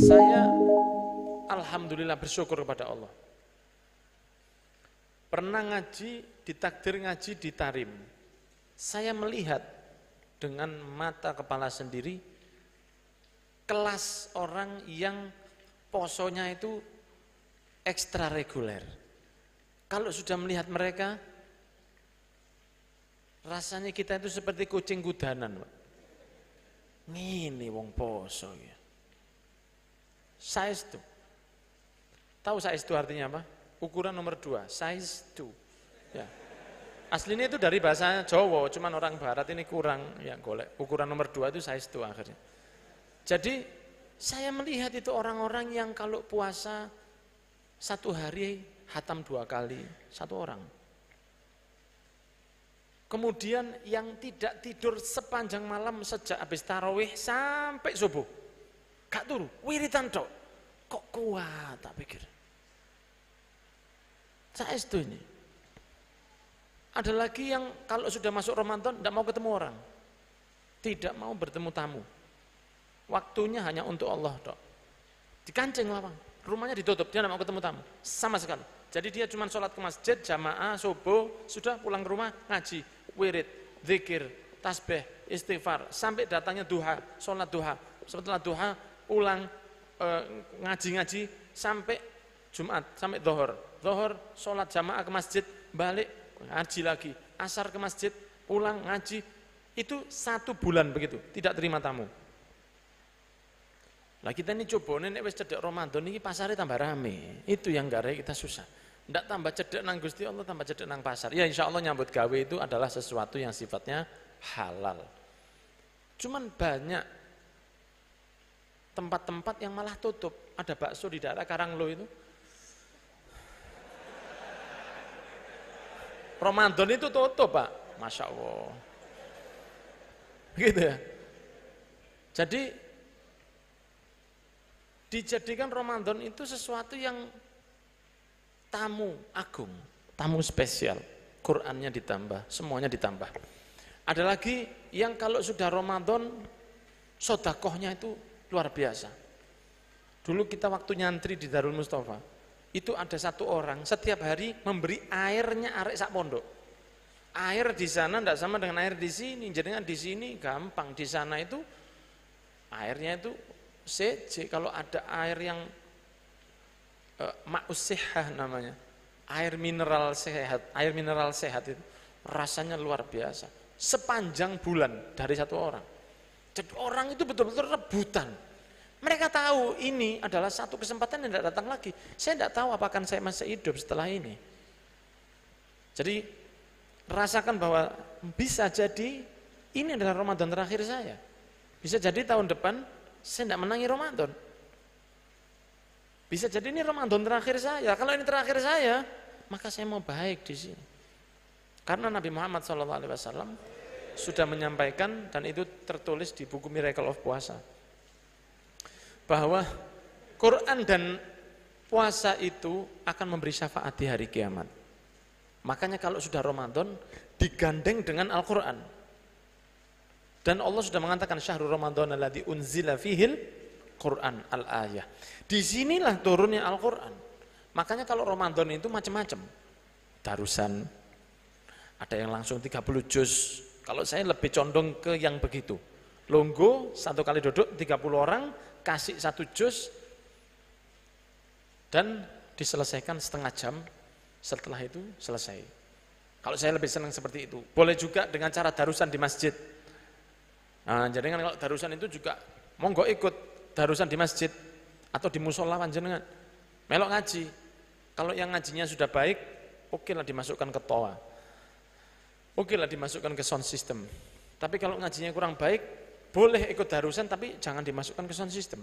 Saya alhamdulillah bersyukur kepada Allah. Pernah ngaji, ditakdir ngaji di Tarim. Saya melihat dengan mata kepala sendiri kelas orang yang posonya itu ekstra reguler. Kalau sudah melihat mereka, rasanya kita itu seperti kucing kudanan, Pak. Ngini wong poso ya. Size 2. Tahu size 2 artinya apa? Ukuran nomor 2, size 2. Ya. Aslinya itu dari bahasa Jawa, cuman orang barat ini kurang ya golek. Ukuran nomor 2 itu size 2 akhirnya. Jadi saya melihat itu orang-orang yang kalau puasa satu hari hatam 2 kali, satu orang. Kemudian yang tidak tidur sepanjang malam sejak habis tarawih sampai subuh. Gak turu, wiritan tok. Kok kuat tak pikir. Saya itu ini. Ada lagi yang kalau sudah masuk Ramadan tidak mau ketemu orang. Tidak mau bertemu tamu. Waktunya hanya untuk Allah tok. Dikancing lapang. Rumahnya ditutup, dia tidak mau ketemu tamu. Sama sekali. Jadi dia cuma sholat ke masjid, jamaah, subuh, sudah pulang ke rumah, ngaji, wirid, zikir, tasbih, istighfar. Sampai datangnya duha, sholat duha. Setelah duha, pulang ngaji-ngaji sampai Jumat, sampai Dhuhr. Dhuhr, sholat jamaah ke masjid, balik, ngaji lagi. Asar ke masjid, pulang, ngaji. Itu 1 bulan begitu, tidak terima tamu. Lah kita ini coba, nek wis cedek Ramadan ini pasarnya tambah rame. Itu yang gara kita susah. Ndak tambah cedek nang Gusti Allah, tambah cedek nang pasar. Ya insya Allah nyambut gawe itu adalah sesuatu yang sifatnya halal. Cuman banyak tempat-tempat yang malah tutup. Ada bakso di daerah Karanglo itu. Ramadan itu tutup, Pak. Masya Allah. Gitu ya. Jadi dijadikan Ramadan itu sesuatu yang tamu agung, tamu spesial. Qurannya ditambah, semuanya ditambah. Ada lagi yang kalau sudah Ramadan, sodakohnya itu luar biasa. Dulu kita waktu nyantri di Darul Mustafa, itu ada 1 orang setiap hari memberi airnya arek sak pondok. Air di sana tidak sama dengan air di sini. Jadi di sini gampang, di sana itu airnya itu CC. Kalau ada air yang ma'us sihah namanya, air mineral sehat itu rasanya luar biasa. Sepanjang bulan dari 1 orang. Jadi orang itu betul-betul rebutan. Mereka tahu ini adalah satu kesempatan yang tidak datang lagi. Saya tidak tahu apakah saya masih hidup setelah ini. Jadi rasakan bahwa bisa jadi ini adalah Ramadan terakhir saya. Bisa jadi tahun depan saya tidak menangi Ramadan. Bisa jadi ini Ramadan terakhir saya. Kalau ini terakhir saya, maka saya mau baik di sini. Karena Nabi Muhammad SAW sudah menyampaikan, dan itu tertulis di buku Miracle of Puasa, bahwa Quran dan puasa itu akan memberi syafaat di hari kiamat. Makanya kalau sudah Ramadan digandeng dengan Al-Quran. Dan Allah sudah mengatakan syahrul Ramadan alladzi unzila fihil Quran al-ayah. Disinilah turunnya Al-Quran. Makanya kalau Ramadan itu macam-macam. Darusan, ada yang langsung 30 juz. Kalau saya lebih condong ke yang begitu. Longgo, 1 kali duduk 30 orang, kasih 1 juz, dan diselesaikan setengah jam, setelah itu selesai. Kalau saya lebih senang seperti itu. Boleh juga dengan cara darusan di masjid. Nah, jadi kan kalau darusan itu juga monggo ikut darusan di masjid atau di musola panjenengan. Melok ngaji. Kalau yang ngajinya sudah baik, oke lah dimasukkan ke toa. Oke lah dimasukkan ke sound system. Tapi kalau ngajinya kurang baik, boleh ikut darusan tapi jangan dimasukkan ke sound system.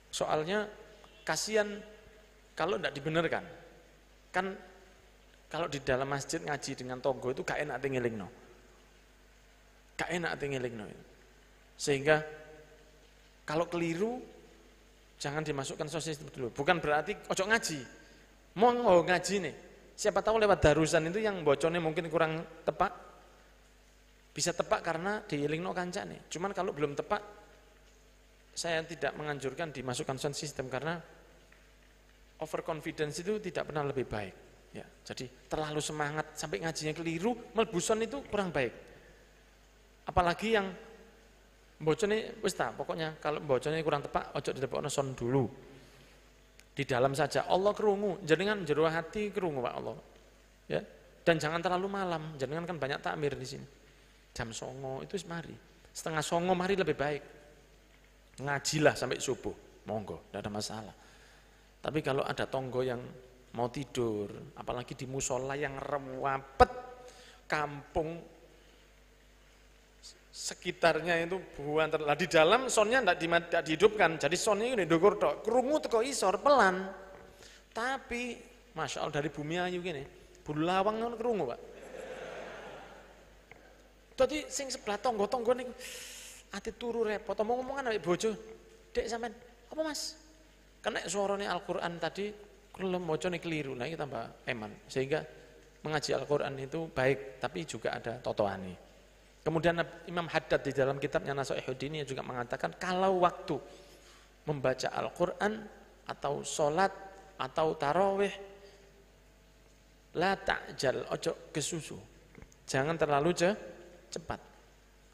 Soalnya kasihan kalau tidak dibenarkan. Kan kalau di dalam masjid ngaji dengan tonggo itu gak enak ngelingno. Gak enak ngelingno. Sehingga kalau keliru jangan dimasukkan sound system dulu. Bukan berarti ojo ngaji. Mau ngaji nih. Siapa tahu lewat darusan itu yang bocornya mungkin kurang tepat. Bisa tepat karena diilingno kancane. Cuman kalau belum tepat saya tidak menganjurkan dimasukkan sound system karena overconfidence itu tidak pernah lebih baik. Ya, jadi terlalu semangat sampai ngajinya keliru, mlebu sound itu kurang baik. Apalagi yang bocone wis ta, pokoknya kalau bocone kurang tepat ojo ditepokno sound dulu. Di dalam saja Allah krungu, jenengan jero hati krungu Pak Allah. Ya. Dan jangan terlalu malam, jenengan kan banyak takmir di sini. Jam 09.00 itu mari. 08.30 mari lebih baik. Ngajilah sampai subuh, monggo, tidak ada masalah. Tapi kalau ada tonggo yang mau tidur, apalagi di musola yang rewapet, kampung sekitarnya itu buan terlalu di dalam soundnya tidak dihidupkan, jadi soundnya ini dogur tok, krungu teko isor pelan, tapi masya Allah dari bumi ayu gini, bulu lawang kan krungu Pak. Tadi sing sebelah tonggo nih. Ati turu repot, omong-omongan ambek bojo. Dek sampean, apa Mas? Kena suarane Al-Qur'an tadi kelem bocone keliru. Nah, iki tambah eman. Sehingga mengaji Al-Qur'an itu baik, tapi juga ada totoane. Kemudian Imam Haddad di dalam kitabnya Nashaihuddin juga mengatakan kalau waktu membaca Al-Qur'an atau sholat atau tarawih la ta'jal, ojo kesusu. Jangan terlalu cepat.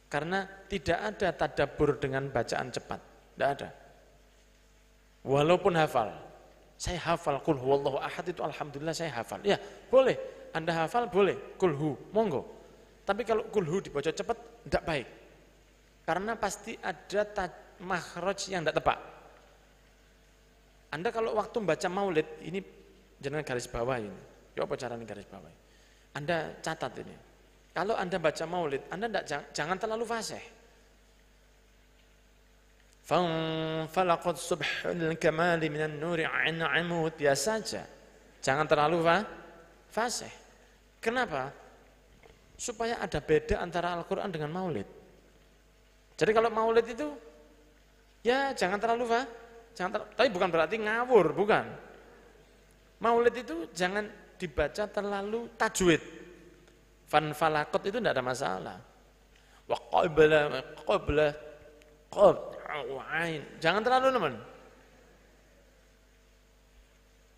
Karena tidak ada tadabbur dengan bacaan cepat, tidak ada. Walaupun hafal, saya hafal qul huwallahu ahad itu alhamdulillah saya hafal. Ya, boleh. Anda hafal boleh, qul hu, monggo. Tapi kalau qul hu dibaca cepat tidak baik. Karena pasti ada makhraj yang tidak tepat. Anda kalau waktu baca maulid, ini jangan garis bawah ini. Ya apa caranya garis bawah? Anda catat ini. Kalau Anda baca maulid, Anda jangan terlalu fasih. Falaqad subhul kamali minan nuri an amud, biasa saja. Jangan terlalu fasih. Kenapa? Supaya ada beda antara Al-Qur'an dengan maulid. Jadi kalau maulid itu ya jangan terlalu tapi bukan berarti ngawur, bukan. Maulid itu jangan dibaca terlalu tajwid. Falakot itu tidak ada masalah. Wa qabla jangan terlalu teman.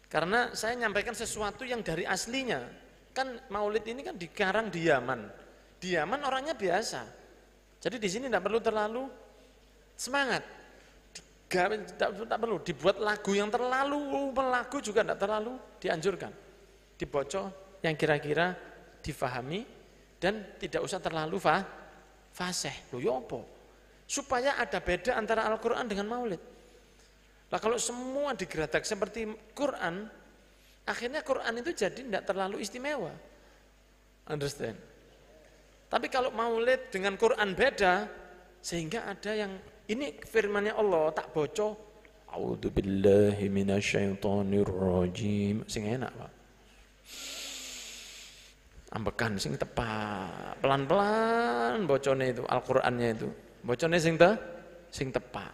Karena saya nyampaikan sesuatu yang dari aslinya. Kan maulid ini kan dikarang di Yaman. Di Yaman orangnya biasa. Jadi di sini tidak perlu terlalu semangat. Tak perlu dibuat lagu yang terlalu melagu juga tidak terlalu dianjurkan. Dibocor yang kira-kira difahami dan tidak usah terlalu fasih. Loh ya apa? Supaya ada beda antara Al-Qur'an dengan maulid. Nah kalau semua digeradak seperti Quran, akhirnya Quran itu jadi tidak terlalu istimewa. Understand? Tapi kalau maulid dengan Quran beda, sehingga ada yang ini firman-Nya Allah tak bocor. A'udzubillahi minasyaitonirrajim. Sing enak, Pak. Ambekan sing tepat, pelan-pelan bocone itu Al-Qur'annya itu. Bocone sing tepat.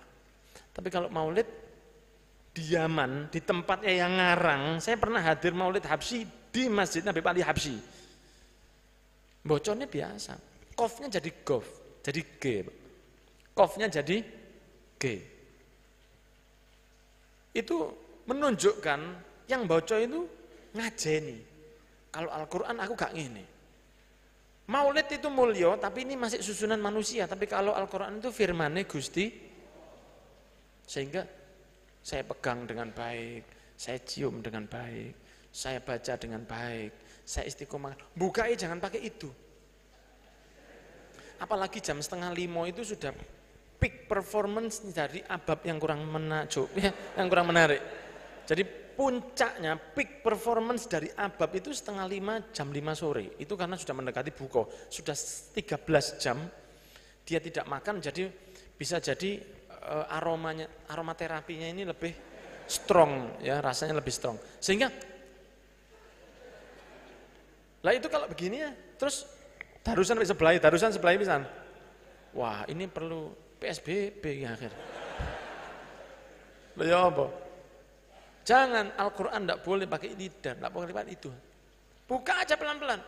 Tapi kalau maulid di Yaman, di tempatnya yang ngarang, saya pernah hadir maulid Habsyi di Masjid Nabi Ali Habsyi. Bocone biasa. Qofnya jadi gof, jadi G. Qofnya jadi G. Itu menunjukkan yang bocor itu ngajeni. Kalau Al-Quran aku gak ngene. Maulid itu mulia, tapi ini masih susunan manusia. Tapi kalau Al-Quran itu firman-Nya Gusti, sehingga saya pegang dengan baik, saya cium dengan baik, saya baca dengan baik, saya istiqomah. Bukai jangan pakai itu. Apalagi jam 4:30 itu sudah peak performance dari abab yang kurang yang kurang menarik. Jadi puncaknya peak performance dari abab itu 4:30 jam 5 sore. Itu karena sudah mendekati buka, sudah 13 jam dia tidak makan, jadi bisa jadi aromaterapinya ini lebih strong ya, rasanya lebih strong. Sehingga lah itu kalau begini ya, terus darusan sebelah pisan. Wah, ini perlu PSBB ya akhir. Lah ya apa? Jangan, Al-Quran tidak boleh pakai lidah, tidak boleh pakai itu. Buka aja pelan-pelan.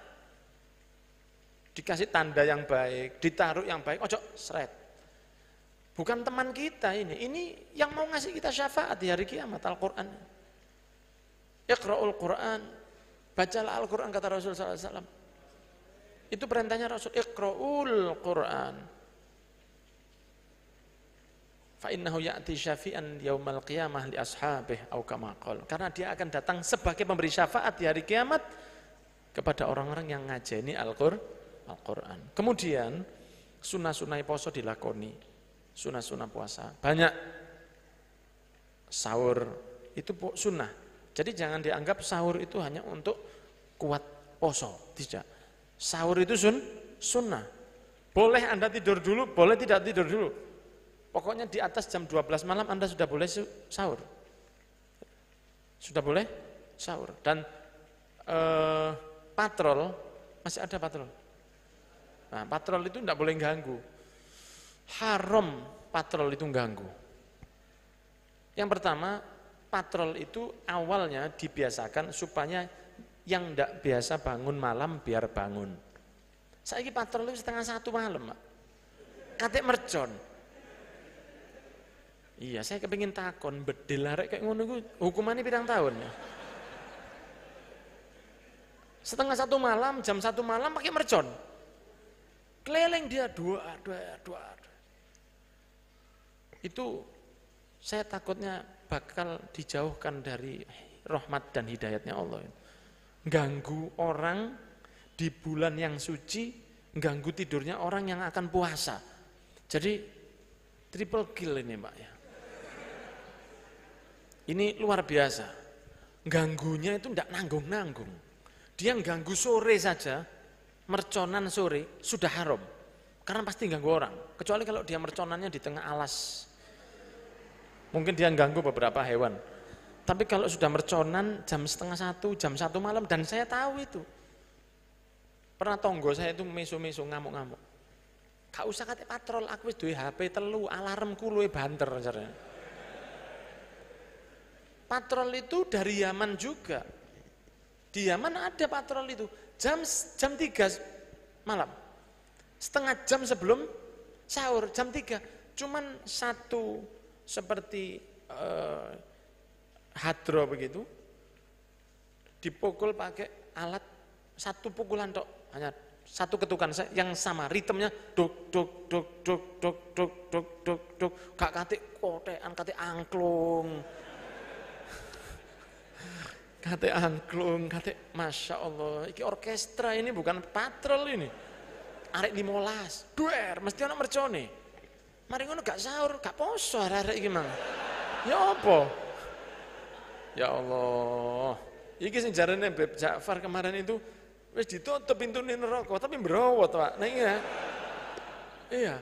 Dikasih tanda yang baik, ditaruh yang baik, ojo seret. Bukan teman kita ini yang mau ngasih kita syafaat di hari kiamat, Al-Quran. Iqra'ul Quran, bacalah Al-Quran kata Rasul SAW. Itu perintahnya Rasul, Iqra'ul Quran. Fa innahu ya'ti syafi'an yaumal qiyamah li ashabih au kama qala. Karena dia akan datang sebagai pemberi syafaat di hari kiamat kepada orang-orang yang ngajeni Al-Quran. Kemudian sunah-sunah poso dilakoni, sunah-sunah puasa. Banyak sahur itu sunnah. Jadi jangan dianggap sahur itu hanya untuk kuat poso, tidak. Sahur itu sunnah. Boleh Anda tidur dulu, boleh tidak tidur dulu. Pokoknya di atas jam 12 malam Anda sudah boleh sahur. Sudah boleh sahur. Dan patrol, masih ada patrol. Nah, patrol itu tidak boleh ganggu. Haram patrol itu ganggu. Yang pertama, patrol itu awalnya dibiasakan supaya yang tidak biasa bangun malam biar bangun. Saiki patrol itu 1:30 malam, Pak. Katik mercon. Iya, saya kepingin takon, bedil arek kayak ngono iku hukumannya pirang tahun ya? 1:30 malam, jam 1 malam pakai mercon. Keliling dia dua. Itu saya takutnya bakal dijauhkan dari rahmat dan hidayatnya Allah. Ganggu orang di bulan yang suci, ganggu tidurnya orang yang akan puasa. Jadi triple kill ini, Pak ya. Ini luar biasa. Ganggunya itu tidak nanggung-nanggung. Dia ganggu sore saja, merconan sore sudah haram. Karena pasti ganggu orang. Kecuali kalau dia merconannya di tengah alas. Mungkin dia ganggu beberapa hewan. Tapi kalau sudah merconan jam 1:30, jam 1 malam, dan saya tahu itu. Pernah tonggo saya itu mesu-mesu ngamuk-ngamuk. Gak usah kate patrol, aku wis duwe HP 3, alarmku luwe banter caranya. Patrol itu dari Yaman juga. Di Yaman ada patrol itu. Jam 3 malam. Setengah jam sebelum sahur, jam 3. Cuman satu seperti hadro begitu. Dipukul pakai alat, satu pukulan tok, hanya satu ketukan yang sama, ritmenya duk duk duk duk duk duk duk duk duk. Gak katik kotekan, katik angklung. Kate angklung, kate Masya Allah, ini orkestra, ini bukan patrol ini. Arek 15, duer, mesti anak mercone. Mari ngono gak sahur, gak poso arek iki mang. Ya apa? Ya Allah. Iki sing jarene Beb Ja'far kemarin itu wis ditutup pintu neraka, tapi mbrowot, Pak. Nah iya. Iya.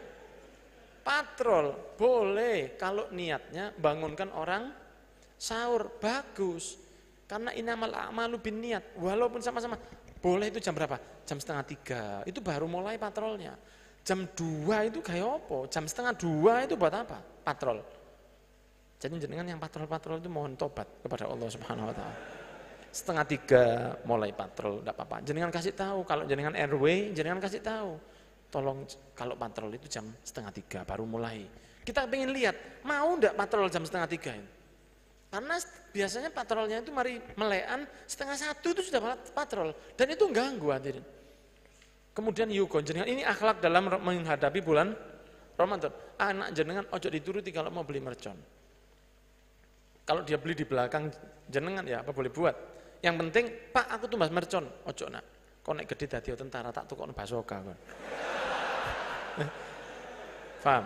Patrol boleh kalau niatnya bangunkan orang sahur, bagus. Karena inamal a'malu bin niat, walaupun sama-sama, boleh itu jam berapa? Jam 2:30, itu baru mulai patrolnya. Jam 2 itu kayak apa? Jam 1:30 itu buat apa? Patrol. Jadi jenengan yang patrol-patrol itu mohon tobat kepada Allah Subhanahu Wa Taala. 2:30 mulai patrol, tidak apa-apa. Jenengan kasih tahu, kalau jenengan RW, jenengan kasih tahu. Tolong kalau patrol itu jam 2:30 baru mulai. Kita pengen lihat, mau ndak patrol jam 2:30 ini? Karena biasanya patrolnya itu mari melean 1:30 itu sudah patrol dan itu ganggu hadirin. Kemudian yugon jenengan ini akhlak dalam menghadapi bulan Ramadan. Anak jenengan ojo dituruti kalau mau beli mercon. Kalau dia beli di belakang jenengan ya apa boleh buat. Yang penting Pak aku tumbas mercon, ojo nak. Kau nek gede dadi tentara tak tukokno basoka kon. Paham?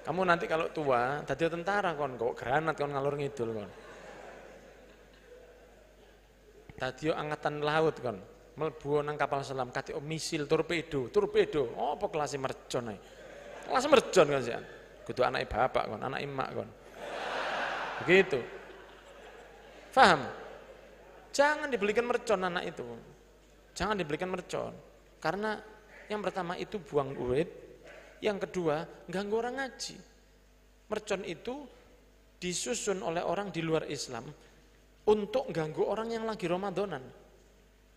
Kamu nanti kalau tua, dadi tentara kon, kok granat kon ngalur ngidul kon. Dadi angkatan laut kon, mlebu nang kapal selam, kate misil torpedo, apa kelas mercon ae. Kelas mercon kan sih. Kudu anake bapak kon, anak emak kon. Begitu. Paham? Jangan dibelikan mercon anak itu. Jangan dibelikan mercon. Karena yang pertama itu buang duit. Yang kedua, ganggu orang ngaji. Mercon itu disusun oleh orang di luar Islam untuk ganggu orang yang lagi Ramadanan.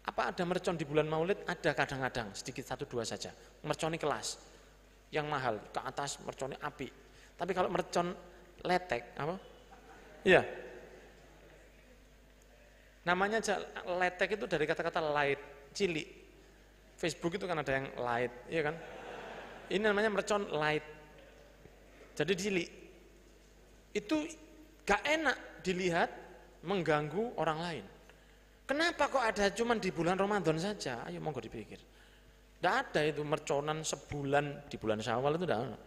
Apa ada mercon di bulan Maulid? Ada kadang-kadang, sedikit 1-2 saja. Merconi kelas. yang mahal, ke atas merconnya api. Tapi kalau mercon letek, apa? Iya. Namanya letek itu dari kata-kata light, cilik. Facebook itu kan ada yang light, iya kan? Ini namanya mercon light. Jadi cilik. Itu gak enak dilihat, mengganggu orang lain. Kenapa kok ada cuman di bulan Ramadan saja? Ayo monggo dipikir. Tidak ada itu merconan sebulan di bulan Syawal itu tidak ada.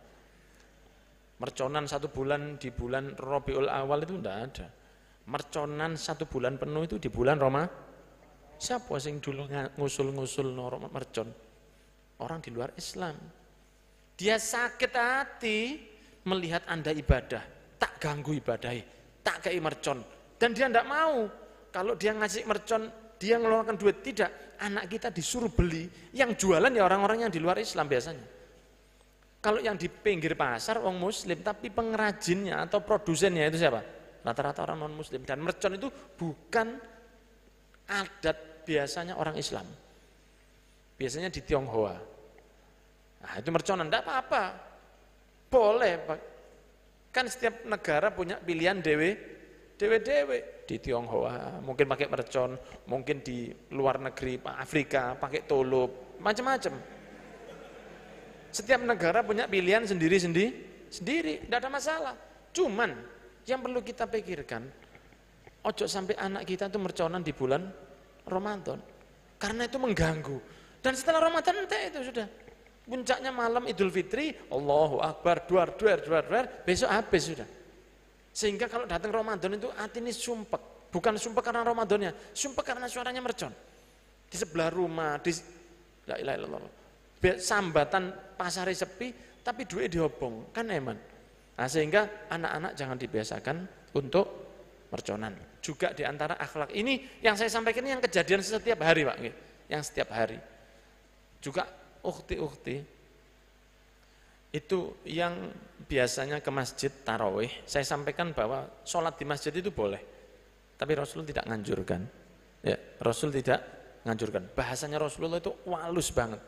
Merconan 1 bulan di bulan Rabiul Awal itu tidak ada. Merconan 1 bulan penuh itu di bulan Roma. Siapa sing dulu ngusul-ngusul mercon? Orang di luar Islam. Dia sakit hati melihat Anda ibadah, tak ganggu ibadahnya, tak kei mercon. Dan dia tidak mau. Kalau dia ngasih mercon, dia ngeluarkan duit, tidak. Anak kita disuruh beli, yang jualan ya orang-orang yang di luar Islam biasanya. Kalau yang di pinggir pasar orang muslim, tapi pengrajinnya atau produsennya itu siapa? Rata-rata orang non muslim. Dan mercon itu bukan adat biasanya orang Islam. Biasanya di Tionghoa. Nah itu merconan, tidak apa-apa. Boleh. Kan setiap negara punya pilihan dewe-dewe. Di Tionghoa mungkin pakai mercon, mungkin di luar negeri Afrika pakai tolup, macam-macam. Setiap negara punya pilihan sendiri, tidak ada masalah. Cuman yang perlu kita pikirkan, ojo sampai anak kita itu merconan di bulan Ramadan, karena itu mengganggu. Dan setelah Ramadan itu sudah puncaknya malam Idul Fitri, Allahu Akbar, duar, besok habis sudah. Sehingga kalau datang Ramadan itu hati ini sumpek. Bukan sumpek karena Ramadannya, sumpek karena suaranya mercon. Di sebelah rumah, la ilaha illallah. Sambatan pasar sepi, tapi duit dihobong, kan eman. Nah, sehingga anak-anak jangan dibiasakan untuk merconan. Juga diantara akhlak ini yang saya sampaikan ini yang kejadian setiap hari Pak, yang setiap hari. Juga ukhti-ukhti itu yang biasanya ke masjid tarawih, saya sampaikan bahwa sholat di masjid itu boleh, tapi Rasul tidak nganjurkan. Ya, Rasul tidak nganjurkan. Bahasanya Rasulullah itu halus banget.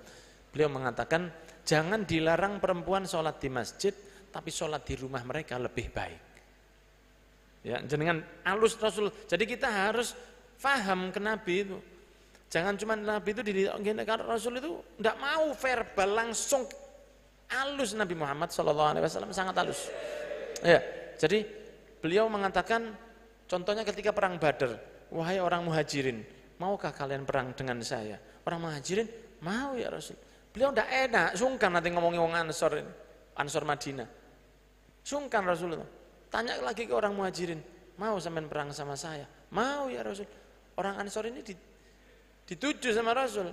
Beliau mengatakan jangan dilarang perempuan sholat di masjid, tapi sholat di rumah mereka lebih baik. Ya, jenengan halus Rasul. Jadi kita harus paham ke Nabi itu. Jangan cuma Nabi itu karena Rasul itu tidak mau verbal langsung. Halus Nabi Muhammad SAW sangat halus. Ya, jadi beliau mengatakan, contohnya ketika perang Badar, wahai orang muhajirin, maukah kalian perang dengan saya? Orang muhajirin, mau ya Rasul. Beliau tidak enak, sungkan nanti ngomongin orang Ansor ini, Ansor Madinah. Sungkan Rasulullah. Tanya lagi ke orang muhajirin, mau sampean perang sama saya? Mau ya Rasul. Orang Ansor ini dituju sama Rasul.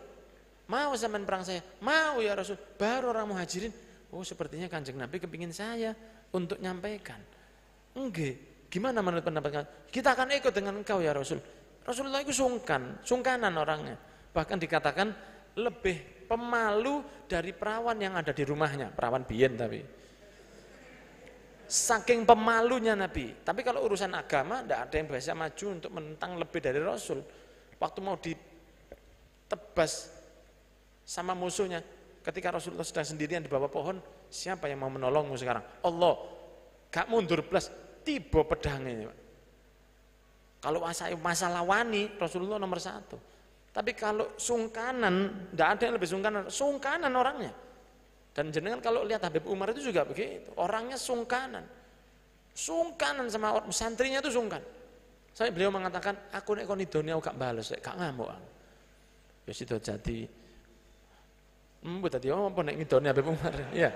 Mau sampean perang saya? Mau ya Rasul. Baru orang muhajirin, oh sepertinya Kanjeng Nabi kepingin saya untuk nyampaikan. Enggak, gimana menurut pendapat kalian? Kita akan ikut dengan engkau ya Rasul. Rasulullah itu sungkanan orangnya. Bahkan dikatakan lebih pemalu dari perawan yang ada di rumahnya. Perawan biyen tapi. Saking pemalunya Nabi. Tapi kalau urusan agama, tidak ada yang biasa maju untuk menentang lebih dari Rasul. Waktu mau ditebas sama musuhnya, ketika Rasulullah sedang sendirian di bawah pohon, siapa yang mau menolongmu sekarang? Allah. Gak mundur belas, tiba pedangnya. Kalau masalah wani, Rasulullah nomor 1. Tapi kalau sungkanan, tidak ada yang lebih sungkanan orangnya. Dan jenengan kalau lihat Habib Umar itu juga begitu, orangnya sungkanan sama santrinya itu sungkan. Sampai beliau mengatakan, aku nek kon idone gak bales, gak ngamuk. Ya sido jadi tadi apa nek ngidone Habib Umar. Ya.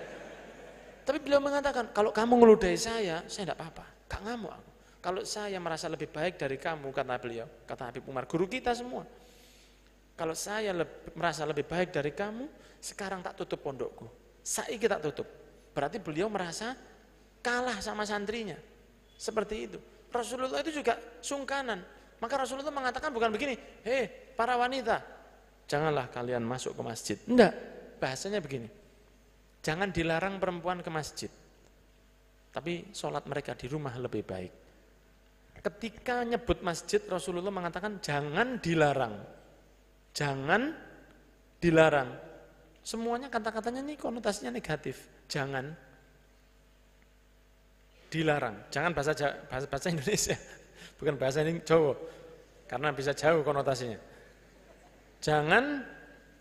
Tapi beliau mengatakan, kalau kamu ngeludahi saya tidak apa-apa, gak ngamuk aku. Kalau saya merasa lebih baik dari kamu, kata beliau, kata Habib Umar, guru kita semua. Kalau saya merasa lebih baik dari kamu, sekarang tak tutup pondokku. Saiki tak tutup. Berarti beliau merasa kalah sama santrinya. Seperti itu. Rasulullah itu juga sungkanan. Maka Rasulullah mengatakan bukan begini, hei para wanita, janganlah kalian masuk ke masjid. Enggak, bahasanya begini. Jangan dilarang perempuan ke masjid. Tapi sholat mereka di rumah lebih baik. Ketika nyebut masjid, Rasulullah mengatakan jangan dilarang. Jangan dilarang. Semuanya kata-katanya ini konotasinya negatif. Jangan, dilarang. Jangan bahasa Indonesia, bukan bahasa Jawa, karena bisa jauh konotasinya. Jangan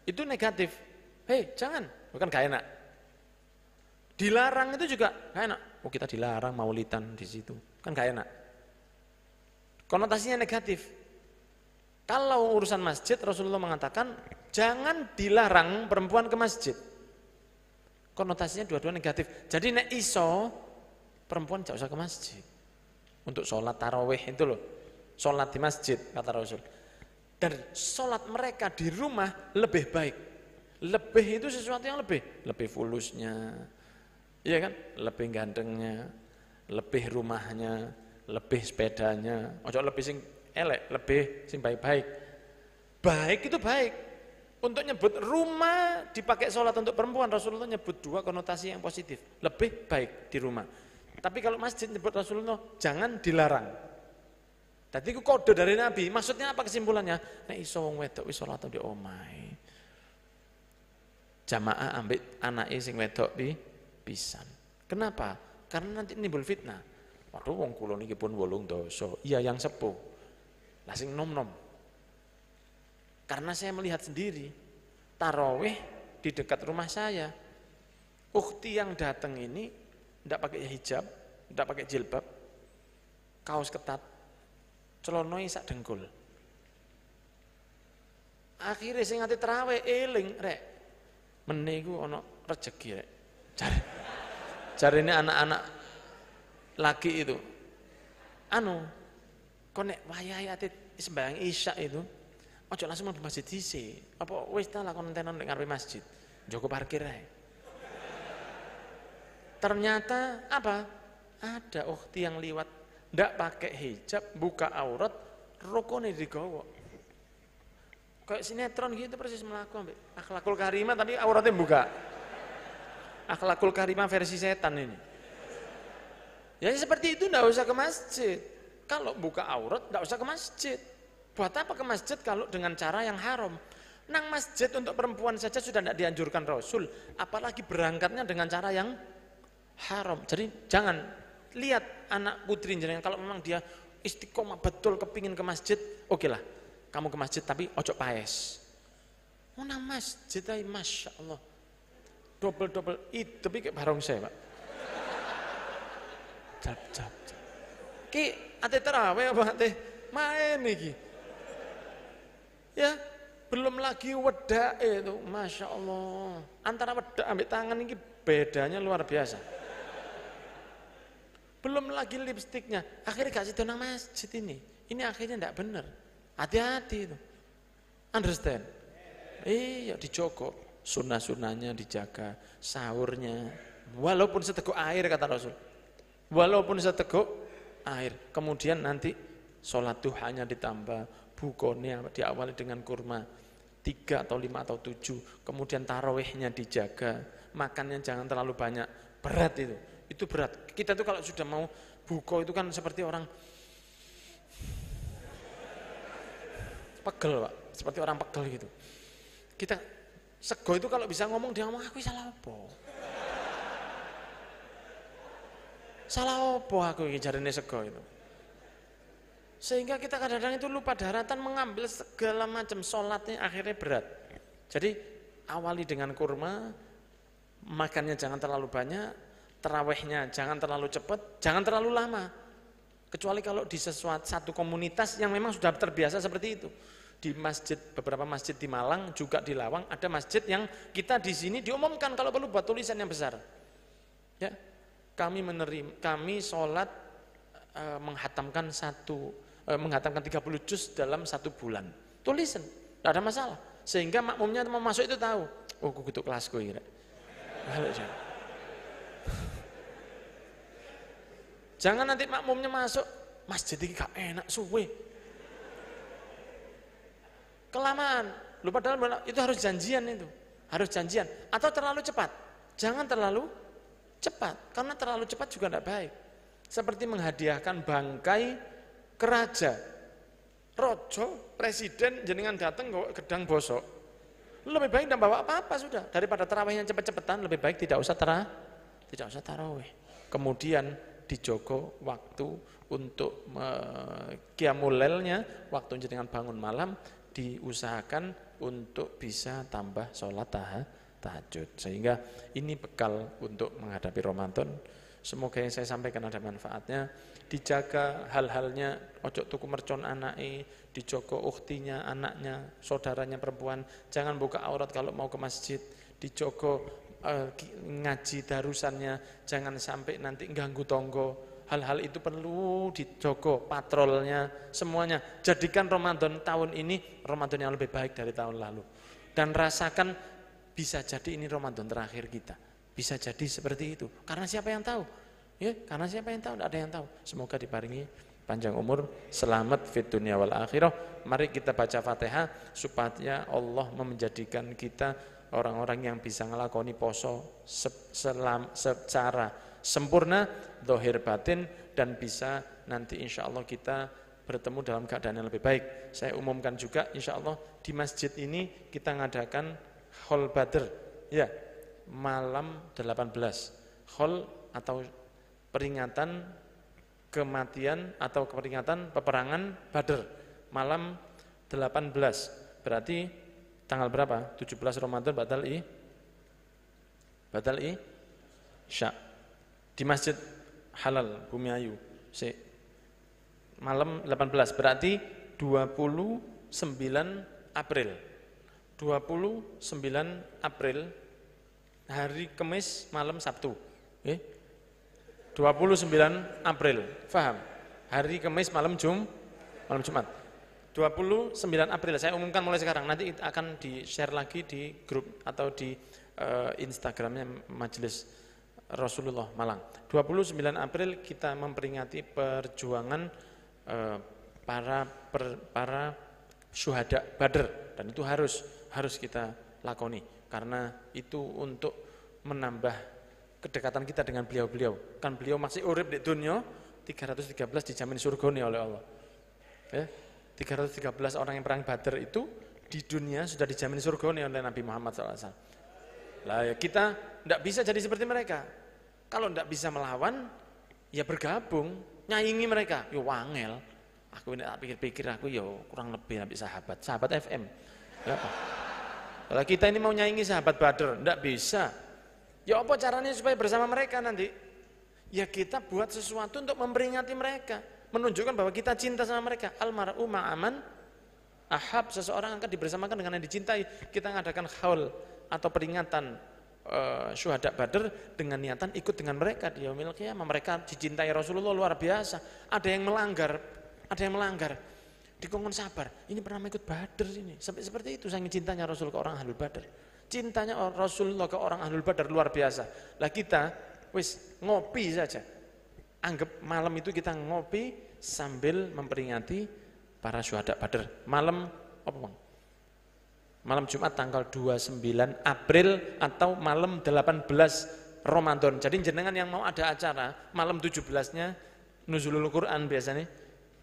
itu negatif. Hei, jangan, bukan gak enak. Dilarang itu juga gak enak. Oh, kita dilarang maulidan di situ, kan gak enak. Konotasinya negatif. Kalau urusan masjid, Rasulullah mengatakan jangan dilarang perempuan ke masjid. Konotasinya dua-dua negatif. Jadi nek iso perempuan tidak usah ke masjid untuk sholat tarawih itu loh, sholat di masjid kata Rasul. Dan sholat mereka di rumah lebih baik. Lebih itu sesuatu yang lebih fulusnya, iya kan? Lebih gantengnya, lebih rumahnya, lebih sepedanya. Ojo lebih sing elek, lebih sing baik-baik. Baik itu baik. Untuk nyebut rumah dipakai sholat untuk perempuan, Rasulullah nyebut dua konotasi yang positif. Lebih baik di rumah. Tapi kalau masjid nyebut Rasulullah, jangan dilarang. Tadi itu kode dari Nabi. Maksudnya apa kesimpulannya? Nek iso wong wedok wis sholat di omai. Jamaah ambil anake sing wedok pisan. Kenapa? Karena nanti nimbul fitnah. Waduh wong kula niki pun 8 dosa. Iya yang sepuh. Lah sing nom-nom. Karena saya melihat sendiri, tarawih di dekat rumah saya, ukhti yang datang ini tidak pakai hijab, tidak pakai jilbab, kaos ketat, celonoi sak dengkul. Akhirnya sing ati tarawih eling rek, meniku ono rezeki rek. Cari ini anak-anak laki itu, konek wayahe ati sembahyang isya itu. Ojo langsung mlebu masjid dhisik. Apa wis ta lakon tenan nek ngarepe masjid. Njogo parkir ae. Ternyata apa? Ada ukhti yang liwat ndak pakai hijab, buka aurat, rokone digawa. Kayak sinetron gitu persis melaku ambek akhlakul karimah tadi auratnya buka. Akhlakul karimah versi setan ini. Ya seperti itu ndak usah ke masjid. Kalau buka aurat ndak usah ke masjid. Buat apa ke masjid kalau dengan cara yang haram? Nang masjid untuk perempuan saja sudah tidak dianjurkan Rasul, apalagi berangkatnya dengan cara yang haram. Jadi jangan lihat anak putri jenengan kalau memang dia istiqomah betul kepingin ke masjid, oke lah, kamu ke masjid tapi ojo paes. Nang masjid aja masya Allah, double itu tapi kayak barong saya pak. Jap. Ki ate terawih apa ate main nih. Ya, belum lagi wedak itu, masya Allah. Antara wedak ambil tangan ini bedanya luar biasa. Belum lagi lipstiknya, akhirnya gak situ nang masjid ini. Ini akhirnya tidak benar. Hati-hati itu. Understand? Iya, dijogo. Sunnah-sunnahnya dijaga, sahurnya. Walaupun seteguk air kata Rasul. Walaupun seteguk air. Kemudian nanti sholat duhanya ditambah. Bukonya diawali dengan kurma 3 atau 5 atau 7, kemudian tarawihnya dijaga, makannya jangan terlalu banyak, berat itu berat. Kita tuh kalau sudah mau buko itu kan seperti orang pegel pak, seperti orang pegel gitu. Kita sego itu kalau bisa ngomong dia ngomong aku salah apa? Salah apa aku ini jarine sego itu? Sehingga kita kadang-kadang itu lupa daratan mengambil segala macam sholatnya akhirnya berat. Jadi awali dengan kurma, makannya jangan terlalu banyak, tarawihnya jangan terlalu cepat, jangan terlalu lama. Kecuali kalau di satu komunitas yang memang sudah terbiasa seperti itu. Di masjid, beberapa masjid di Malang, juga di Lawang, ada masjid yang kita di sini diumumkan kalau perlu buat tulisan yang besar. Ya, kami sholat menghatamkan 30 juz dalam 1 bulan. Tulisan, tidak ada masalah. Sehingga makmumnya mau masuk itu tahu, oh aku gitu kelasku ini. Jangan nanti makmumnya masuk, masjid ini gak enak, suwe. Kelamaan, lupa dalam itu harus janjian itu. Harus janjian, atau terlalu cepat. Jangan terlalu cepat, karena terlalu cepat juga tidak baik. Seperti menghadiahkan bangkai ke raja, rojo, presiden jenengan datang ke gedang bosok, Lebih baik tidak bawa apa-apa sudah. Daripada tarawihnya cepet-cepetan, lebih baik tidak usah tarawih. Kemudian dijogo waktu untuk qiyamul lailnya, waktu jenengan bangun malam, diusahakan untuk bisa tambah sholat tahajud. Sehingga ini bekal untuk menghadapi Ramadan. Semoga yang saya sampaikan ada manfaatnya. Dijaga hal-halnya, ojo tuku mercon anake, dijogo ukhtinya, anaknya, saudaranya perempuan, jangan buka aurat kalau mau ke masjid, dijogo ngaji darusannya, jangan sampai nanti ganggu tonggo. Hal-hal itu perlu dijogo, patrolnya, semuanya. Jadikan Ramadan tahun ini Ramadan yang lebih baik dari tahun lalu. Dan rasakan bisa jadi ini Ramadan terakhir kita. Bisa jadi seperti itu. Karena siapa yang tahu? Ya, karena siapa yang tahu? Tidak ada yang tahu. Semoga diparingi panjang umur, selamat fit dunia wal akhirah. Mari kita baca Fatihah supaya Allah menjadikan kita orang-orang yang bisa ngelakoni poso secara sempurna, zahir batin, dan bisa nanti insya Allah kita bertemu dalam keadaan yang lebih baik. Saya umumkan juga insya Allah di masjid ini kita ngadakan Khol Badr, ya, malam 18. Khol atau peringatan kematian atau peringatan peperangan Badr malam 18. Berarti tanggal berapa? 17 Ramadan Badal Isya di Masjid Halal Bumi Ayu. Malam 18 berarti 29 April. 29 April hari Kamis malam Sabtu. 29 April, faham? Hari Kamis malam Jumat. 29 April, saya umumkan mulai sekarang, nanti akan di-share lagi di grup atau di Instagramnya Majelis Rasulullah Malang. 29 April kita memperingati perjuangan para syuhada Badr, dan itu harus kita lakoni karena itu untuk menambah kedekatan kita dengan beliau-beliau. Kan beliau masih urip di dunia, 313 dijamin surga nih oleh Allah. 313 orang yang perang Badr itu di dunia sudah dijamin surga nih oleh Nabi Muhammad SAW. Lah ya kita tidak bisa jadi seperti mereka. Kalau tidak bisa melawan, ya bergabung, nyaingi mereka. Yo wangel. Aku ini pikir-pikir aku yo kurang lebih nabi sahabat FM. Ya apa? Kalau kita ini mau nyaingi sahabat Badr, tidak bisa. Ya apa caranya supaya bersama mereka nanti? Ya kita buat sesuatu untuk memperingati mereka, menunjukkan bahwa kita cinta sama mereka. Almar'u ma'aman ahab, seseorang akan dibersamakan dengan yang dicintai. Kita mengadakan haul atau peringatan syuhada Badr dengan niatan ikut dengan mereka di yaumil qiyamah. Mereka dicintai Rasulullah luar biasa. Ada yang melanggar. Dikongkon sabar. Ini pernah ikut Badr ini. Sampai seperti itu saking cintanya Rasul ke orang Ahlul Badr. Cintanya Rasulullah ke orang Ahlul Badar luar biasa. Lah kita wis ngopi saja. Anggap malam itu kita ngopi sambil memperingati para syuhada Badar. Malam apa Bang? Malam Jumat tanggal 29 April atau malam 18 Ramadan. Jadi jenengan yang mau ada acara malam 17-nya nuzulul Quran biasanya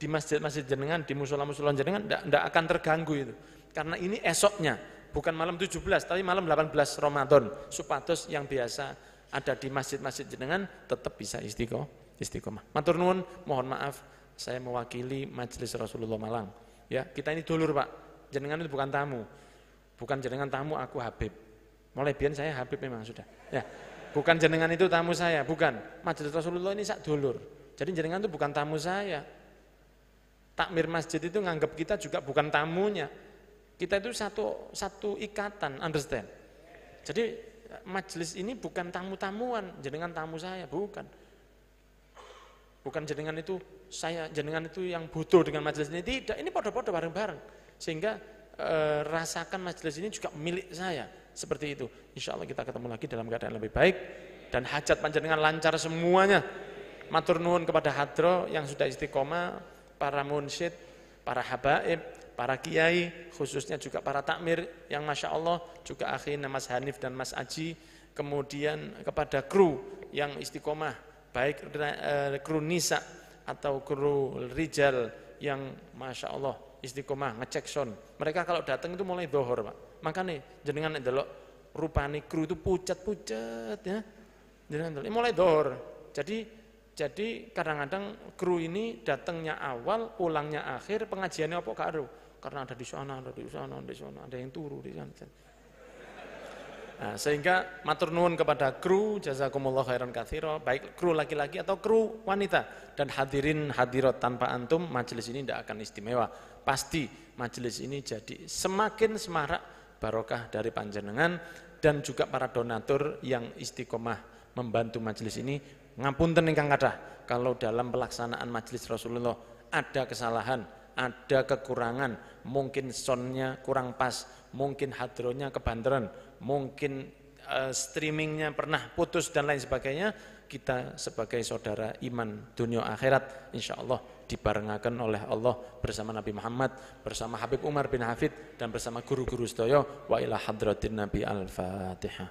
di masjid-masjid jenengan, di musola-musola jenengan enggak akan terganggu itu. Karena ini esoknya. Bukan malam 17, tapi malam 18 Ramadan. Supados yang biasa ada di masjid-masjid jenengan tetap bisa istiqomah. Matur nuwun, mohon maaf saya mewakili Majelis Rasulullah Malang. Ya, kita ini dulur Pak. Jenengan itu bukan tamu. Bukan jenengan tamu, aku Habib. Mulai biyen saya Habib memang sudah. Ya. Bukan jenengan itu tamu saya, bukan. Majelis Rasulullah ini sak dulur. Jadi jenengan itu bukan tamu saya. Takmir masjid itu nganggap kita juga bukan tamunya. Kita itu satu ikatan, understand? Jadi majelis ini bukan tamu-tamuan, jenengan tamu saya, bukan. Bukan jenengan itu yang butuh dengan majelis ini, tidak. Ini podo-podo bareng-bareng. Sehingga rasakan majelis ini juga milik saya, seperti itu. Insya Allah kita ketemu lagi dalam keadaan lebih baik dan hajat panjenengan lancar semuanya. Matur nuwun kepada hadro yang sudah istiqomah, para munsyid, para habaib, para kiai, khususnya juga para takmir yang Masya Allah, juga akhirnya Mas Hanif dan Mas Aji, kemudian kepada kru yang istiqomah, baik kru Nisa atau kru Rijal yang Masya Allah istiqomah ngecek sound. Mereka kalau datang itu mulai dohor Pak, Makanya jenengan ndelok rupane kru itu pucat-pucat ya. Jenengan ndelok mulai dohor. Jadi kadang-kadang kru ini datangnya awal, pulangnya akhir, pengajiannya apa gak ada. Karena ada di sana, ada yang turu di sana. Nah, sehingga matur nuwun kepada kru, jazakumullah khairan katsira, baik kru laki-laki atau kru wanita, dan hadirin hadirat, tanpa antum majelis ini tidak akan istimewa. Pasti majelis ini jadi semakin semarak barokah dari panjenengan dan juga para donatur yang istiqomah membantu majelis ini. Ngapunten ingkang kathah kalau dalam pelaksanaan majelis Rasulullah ada kesalahan, ada kekurangan, mungkin soundnya kurang pas, mungkin hadronya kebanteran, mungkin streamingnya pernah putus dan lain sebagainya. Kita sebagai saudara iman dunia akhirat insyaallah dibarengaken oleh Allah bersama Nabi Muhammad, bersama Habib Umar bin Hafid, dan bersama guru-guru sedaya. Wa ila hadratin Nabi al-Fatihah.